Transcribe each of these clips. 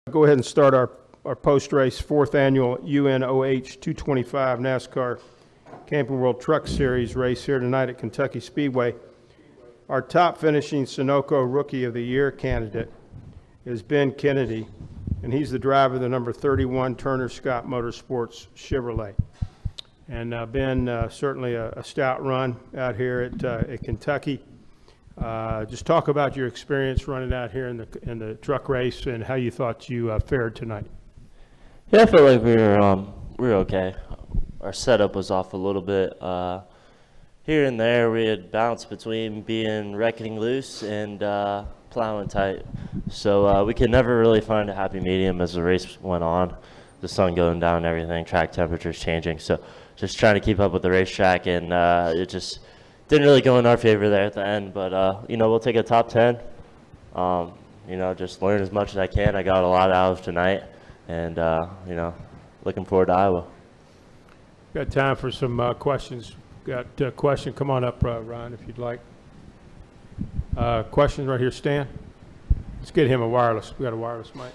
Go ahead and start our post-race fourth annual UNOH 225 NASCAR Camping World Truck Series race here tonight at Kentucky Speedway. Our top finishing Sunoco Rookie of the Year candidate is Ben Kennedy, and he's the driver of the number 31 Turner Scott Motorsports Chevrolet. And Ben, certainly a stout run out here at Kentucky. Just talk about your experience running out here in the truck race and how you thought you fared tonight. Yeah, I felt like we were okay. Our setup was off a little bit. Here and there, we had bounced between being wrecking loose and plowing tight. So we could never really find a happy medium as the race went on. The sun going down and everything, track temperatures changing. So just trying to keep up with the racetrack, and it just didn't really go in our favor there at the end, but, we'll take a top 10. Just learn as much as I can. I got a lot out of tonight, and, looking forward to Iowa. Got time for some questions. Got a question. Come on up, Ryan, if you'd like. Questions right here, Stan. Let's get him a wireless. We got a wireless mic.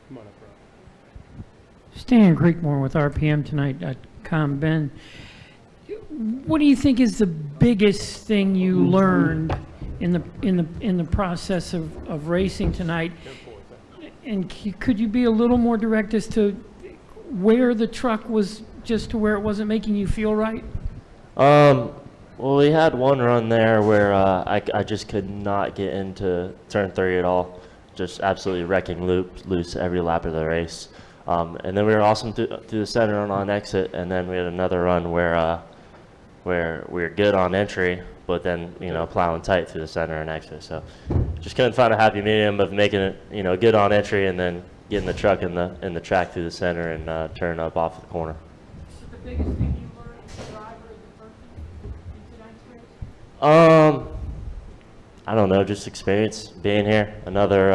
Come on up, Ryan. Stan Creekmore with RPMtonight.com. Ben, what do you think is the biggest thing you learned in the process of racing tonight? And could you be a little more direct as to where the truck was, just to where it wasn't making you feel right? Well, we had one run there where I just could not get into turn 3 at all. Just absolutely wrecking loose every lap of the race. And then we were awesome through the center and on exit, and then we had another run where we were good on entry, but then, plowing tight through the center and exit. So just couldn't find a happy medium of making it, good on entry and then getting the truck in the track through the center and turning up off the corner. So the biggest thing you learned as a driver is the person in tonight's race? I don't know, just experience being here. Another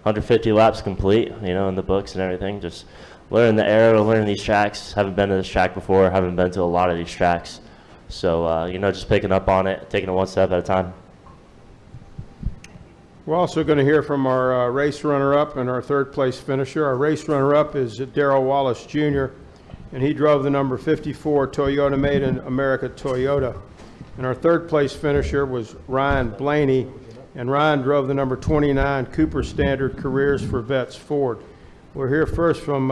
150 laps complete, in the books and everything. Just learning the aero, learning these tracks. Haven't been to this track before, haven't been to a lot of these tracks. So, just picking up on it, taking it one step at a time. We're also going to hear from our race runner-up and our third-place finisher. Our race runner-up is Darrell Wallace Jr., and he drove the number 54 Toyota Made in America Toyota. And our third-place finisher was Ryan Blaney, and Ryan drove the number 29 Cooper Standard Careers for Vets Ford. We'll hear first from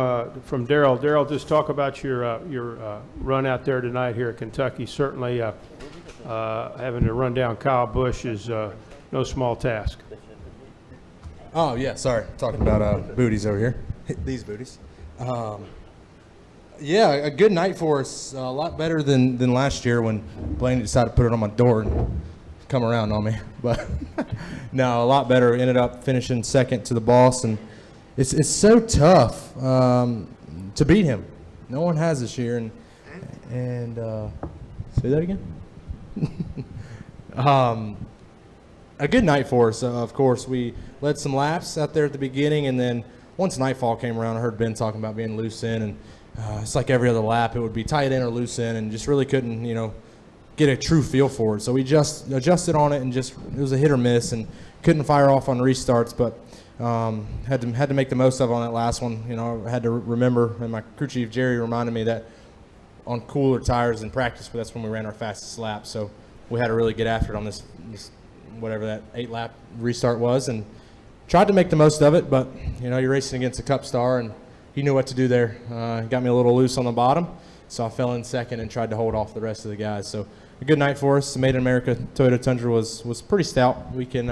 Darrell. Darrell, just talk about your run out there tonight here at Kentucky. Certainly having to run down Kyle Busch is no small task. Oh, yeah, sorry. Talking about booties over here. These booties. Yeah, a good night for us. A lot better than last year when Blaney decided to put it on my door and come around on me. But no, a lot better. Ended up finishing second to the boss, and it's so tough to beat him. No one has this year, and say that again. A good night for us. Of course, we led some laps out there at the beginning, and then once nightfall came around, I heard Ben talking about being loose in, and it's like every other lap, it would be tight in or loose in, and just really couldn't, get a true feel for it. So we just adjusted on it, and it was a hit or miss, and couldn't fire off on restarts, but had to make the most of it on that last one. I had to remember, and my crew chief Jerry reminded me that on cooler tires in practice, but that's when we ran our fastest lap. So we had to really get after it on this whatever that 8-lap restart was, and tried to make the most of it. But you're racing against a Cup star, and he knew what to do there. He got me a little loose on the bottom, so I fell in second and tried to hold off the rest of the guys. So a good night for us. The Made in America Toyota Tundra was pretty stout. We can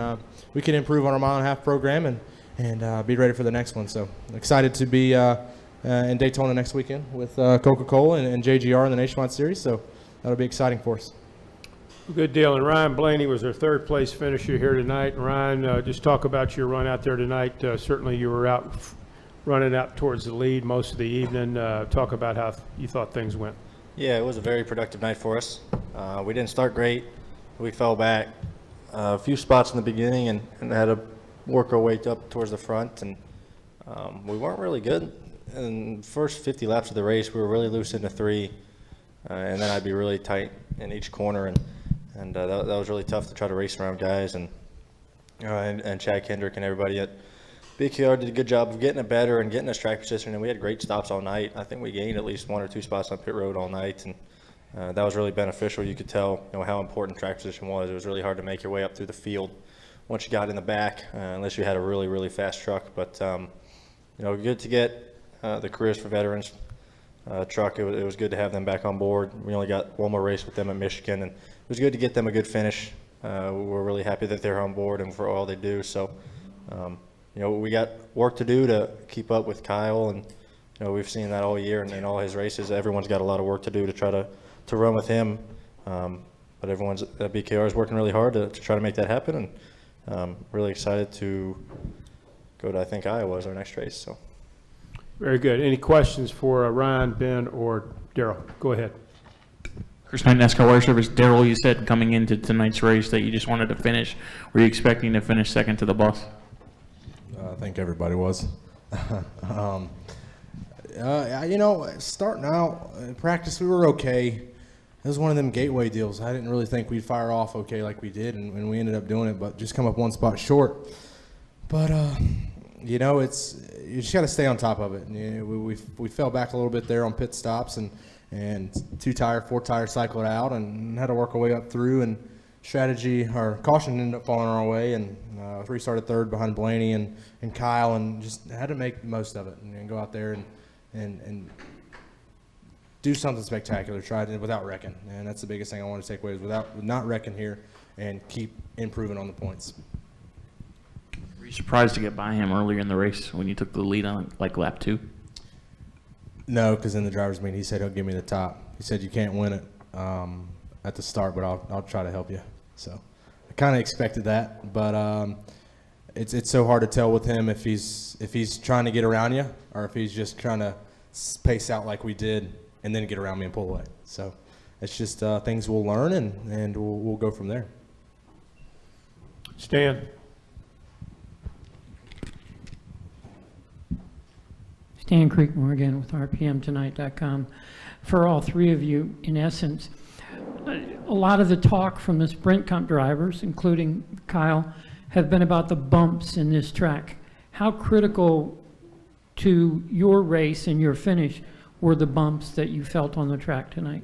improve on our mile-and-a-half program and be ready for the next one. So excited to be in Daytona next weekend with Coca-Cola and JGR in the Nationwide Series. So that'll be exciting for us. Good deal. And Ryan Blaney was our third-place finisher here tonight. And Ryan, just talk about your run out there tonight. Certainly you were running out towards the lead most of the evening. Talk about how you thought things went. Yeah, it was a very productive night for us. We didn't start great. We fell back a few spots in the beginning and had to work our way up towards the front. And we weren't really good. In the first 50 laps of the race, we were really loose into 3. And then I'd be really tight in each corner. And that was really tough to try to race around guys and Chad Kendrick and everybody at BKR did a good job of getting it better and getting us track position, and we had great stops all night. I think we gained at least 1 or 2 spots on pit road all night, and that was really beneficial. You could tell, how important track position was. It was really hard to make your way up through the field once you got in the back, unless you had a really, really fast truck. But good to get the Careers for Veterans truck. It was good to have them back on board. We only got one more race with them at Michigan, and it was good to get them a good finish. We're really happy that they're on board and for all they do. So, we got work to do to keep up with Kyle, and we've seen that all year and in all his races. Everyone's got a lot of work to do to try to run with him. But everyone's at BKR is working really hard to try to make that happen, and really excited to go to, I think, Iowa as our next race. So. Very good. Any questions for Ryan, Ben, or Darrell? Go ahead. First night NASCAR Wire Service. Darrell, you said coming into tonight's race that you just wanted to finish. Were you expecting to finish second to the bus? I think everybody was. Starting out in practice, we were okay. It was one of them gateway deals. I didn't really think we'd fire off okay like we did, and we ended up doing it, but just come up 1 spot short. But you just got to stay on top of it. We fell back a little bit there on pit stops, and 2-tire, 4-tire cycle it out, and had to work our way up through. And strategy, our caution ended up falling our way, and restarted third behind Blaney and Kyle, and just had to make the most of it and go out there and do something spectacular. Tried it without wrecking, and that's the biggest thing I want to take away is not wrecking here and keep improving on the points. Were you surprised to get by him earlier in the race when you took the lead on lap 2? No, because in the driver's meeting he said he'll give me the top. He said you can't win it at the start, but I'll try to help you. So I kind of expected that, but it's so hard to tell with him if he's trying to get around you or if he's just trying to pace out like we did and then get around me and pull away. So it's just things we'll learn, and we'll go from there. Stan? Stan Creekmore again with RPMtonight.com. For all three of you, in essence, a lot of the talk from the Sprint Cup drivers, including Kyle, have been about the bumps in this track. How critical to your race and your finish were the bumps that you felt on the track tonight?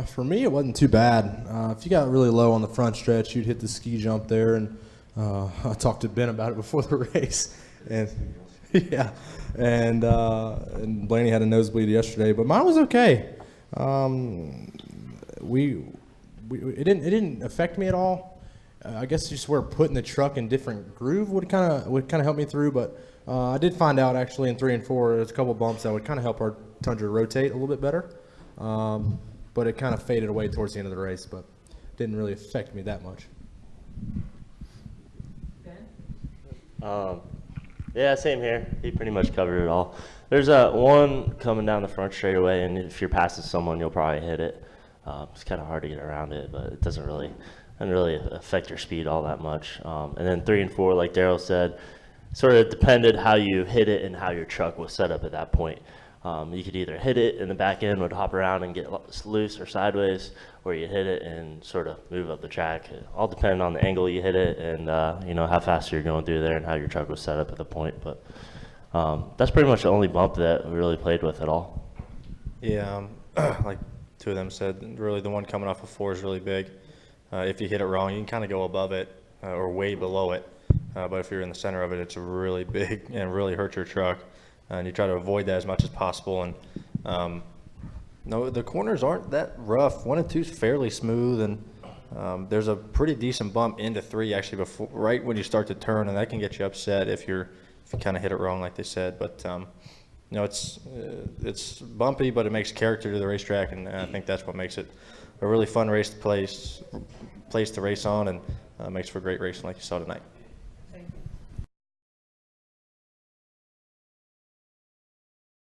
For me, it wasn't too bad. If you got really low on the front stretch, you'd hit the ski jump there, and I talked to Ben about it before the race, and yeah, and Blaney had a nosebleed yesterday, but mine was okay. It didn't affect me at all. I guess just where putting the truck in different groove would kind of help me through, but I did find out actually in 3 and 4 there's a couple bumps that would kind of help our Tundra rotate a little bit better, but it kind of faded away towards the end of the race, but didn't really affect me that much. Yeah, same here. He pretty much covered it all. There's one coming down the front straightaway, and if you're passing someone, you'll probably hit it. It's kind of hard to get around it, but it doesn't really affect your speed all that much. And then 3 and 4, like Darrell said, sort of depended how you hit it and how your truck was set up at that point. You could either hit it and the back end would hop around and get loose or sideways, or you hit it and sort of move up the track. It all depended on the angle you hit it and how fast you're going through there and how your truck was set up at the point. But that's pretty much the only bump that we really played with at all. Yeah, like two of them said, really the one coming off of 4 is really big. If you hit it wrong, you can kind of go above it or way below it. But if you're in the center of it, it's really big and really hurt your truck. And you try to avoid that as much as possible. And no, the corners aren't that rough. 1 and 2 is fairly smooth, and there's a pretty decent bump into 3 actually right when you start to turn, and that can get you upset if you kind of hit it wrong, like they said. But it's bumpy, but it makes character to the racetrack, and I think that's what makes it a really fun place to race on, and makes for great racing like you saw tonight.